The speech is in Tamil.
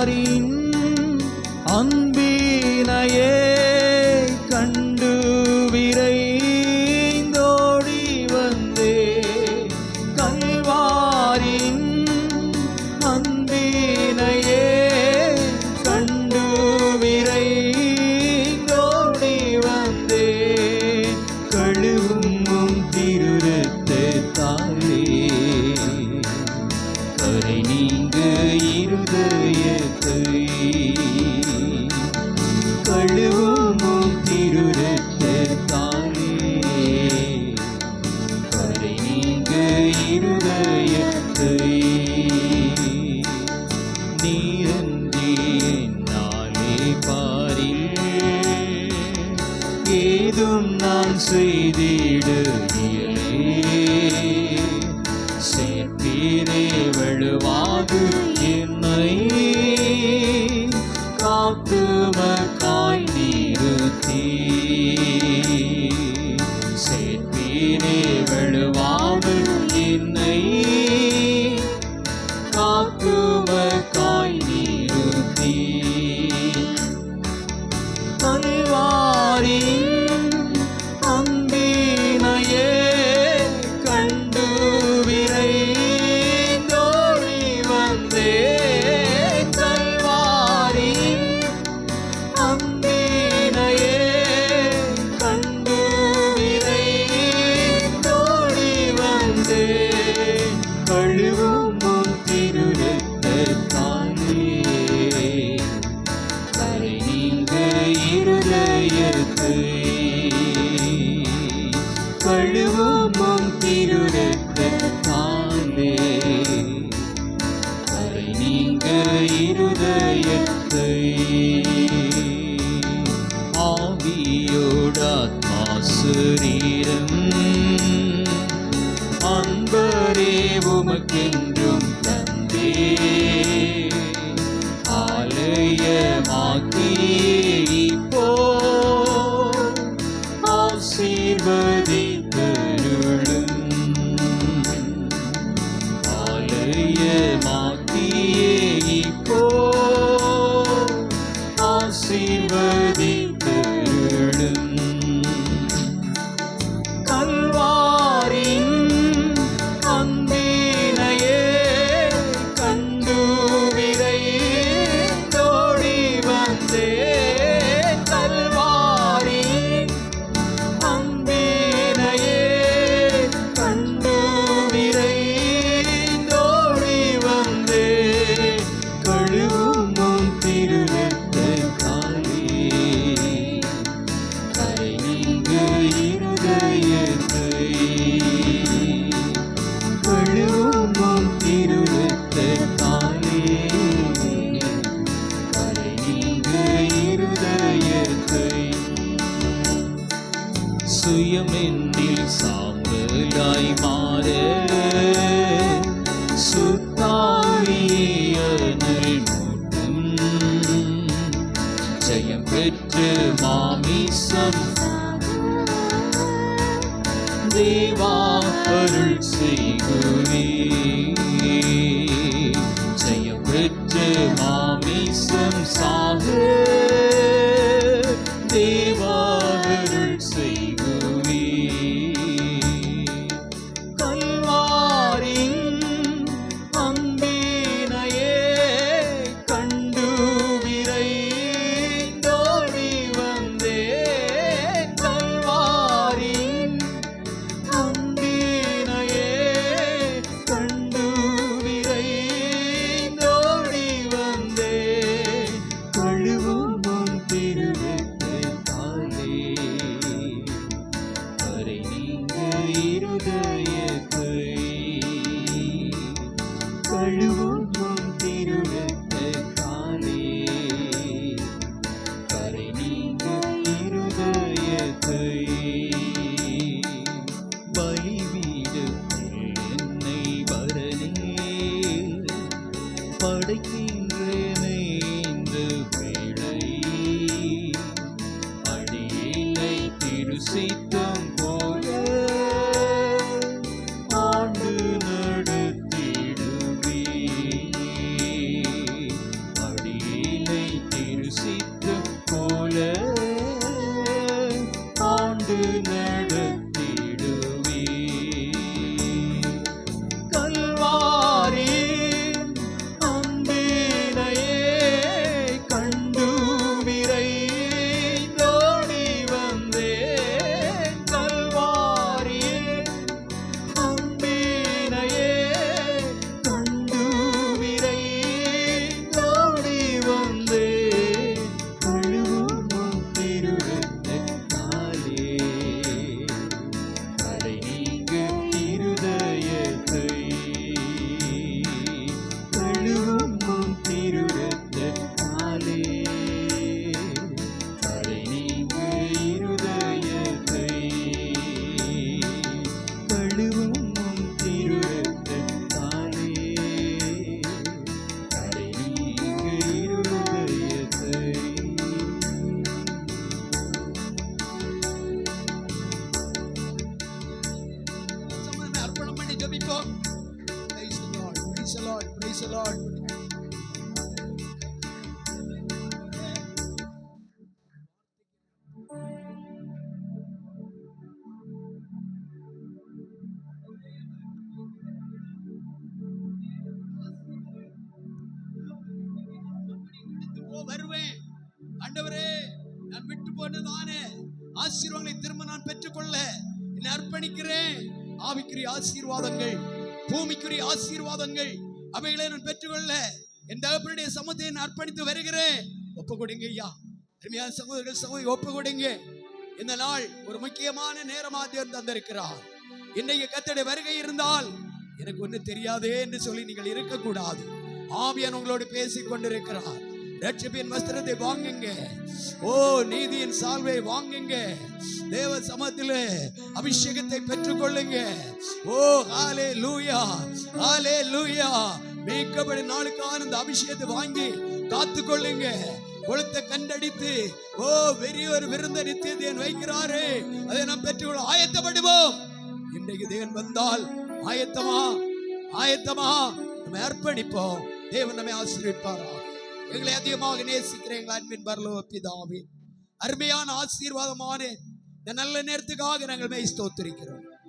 கல்வாரின் அன்பினையே கண்டு விரைந்தோடி வந்தே. கல்வாரின் அன்பினையே கண்டு விரைந்தோடி வந்தே. கழுவும் திருரத்தத்தாலே கரை நீங்க இருதயத்தை. கழுவும் திருரத்தத்தாலே கரை நீங்க இருதயத்தை. நீரன்றி என்னாலே பாரில் ஏதும் நான் செய்திட இயலே. சேர்ப்பீரே வழுவாது என்னை காத்துமக்காய் நிறுத்தி. சேர்ப்பீரே வழுவாது என்னை காத்துமக்காய் நிறுத்தி. கல்வாரின் அன்பினையே கண்டு விரைந்தோடி வந்தே. கல்வாரின் அன்பினையே கண்டு விரைந்தோடி வந்தே. கழுவும் திருரத்தத்தாலே கரை நீங்க இருதயத்தை. கழுவும் திருரத்தத்தாலே கரை நீங்க இருதயத்தை. ஆவியோடாத்மா சரீரம் அன்பரே உமக்கென்றும் தந்தே. ஆலயமாக்கியே இப்போ ஆசீர்வதித்தருளும். ஆலயமாக்கியே இப்போ ஆசீர்வதித்தருளும். கல்வாரின் அன்பினையே கண்டு விரைந்தோடி வந்தே. கல்வாரின் அன்பினையே கண்டு விரைந்தோடி வந்தே. கழுவும் திருரத்தத்தாலே கரை நீங்க இருதயத்தை. கழுவும் திருரத்தத்தாலே கரை நீங்க இருதயத்தை. சுயமென்னில் சாம்பலாய் மாற சுத்தாவியை அனல் மூட்டும். ஜெயம் பெற்று மாமிசம் தேவா அருள் செய்குவே. ஜெயம் பெற்று மாமிசம் சாக தேவா அருள் செய்குவே. கல்வாரின் அன்பினையே கண்டு விரைந்தோடி வந்தே. கல்வாரின் அன்பினையே கண்டு விரைந்தோடி வந்தே. கழுவும் போன்றதானே ஆசீர்வாதங்களை திரும்ப நான் பெற்றுக்கொள்ள என்னை அர்ப்பணிக்கிறேன். ஆவிக்குரிய ஆசீர்வாதங்கள், பூமிக்குரிய ஆசீர்வாதங்கள், அவைகளை நான் பெற்றுக்கொள்ள என் தகப்பனுடைய சமூகத்தை நான் அர்ப்பணித்து வருகிறேன். ஒப்பு கொடுங்க ஐயா, அருமையான சகோதரர்கள் சகோதரி, ஒப்பு கொடுங்க. இந்த நாள் ஒரு முக்கியமான நேரமாக தேவன் தந்திருக்கிறார். இன்றைக்கு கர்த்தருடைய வருகை இருந்தால் எனக்கு ஒண்ணு தெரியாதே என்று சொல்லி நீங்கள் இருக்கக்கூடாது. ஆவியான் உங்களோடு பேசிக் கொண்டிருக்கிறார். ரட்சிப்பின் வஸ்திரத்தை வாங்குங்க. ஓ, நீதியின் சால்வை வாங்குங்க. தேவ சமத்திலே அபிஷேகத்தை பெற்றுக்கொள்ளுங்க. ஓ, ஹalleluya, ஹalleluya. மீட்கப்பட்ட நாளுக்கான அந்த அபிஷேகத்தை வாங்கி காத்துக்கொள்ளுங்க. கொளுத்த கண்டடித்து, ஓ, வெறியொரு விருந்த நித்திய தேவன் வைக்கிறாரே, அதை நாம் பெற்றுக்கொள்ள ஆயத்தப்படுவோம். இன்றைக்கு தேவன் வந்தால் ஆயத்தமா, ஆயத்தமா? நம்ம அர்ப்பணிப்போம். தேவன் நம்மை ஆசீர்வதிப்பாராக. எங்களை அதிகமாக நேசிக்கிற எங்கள் அன்பின் பரலோக பிதாவே, அருமையான ஆசீர்வாதமான இந்த நல்ல நேரத்துக்காக நாங்கள் ஸ்தோத்திரிக்கிறோம்.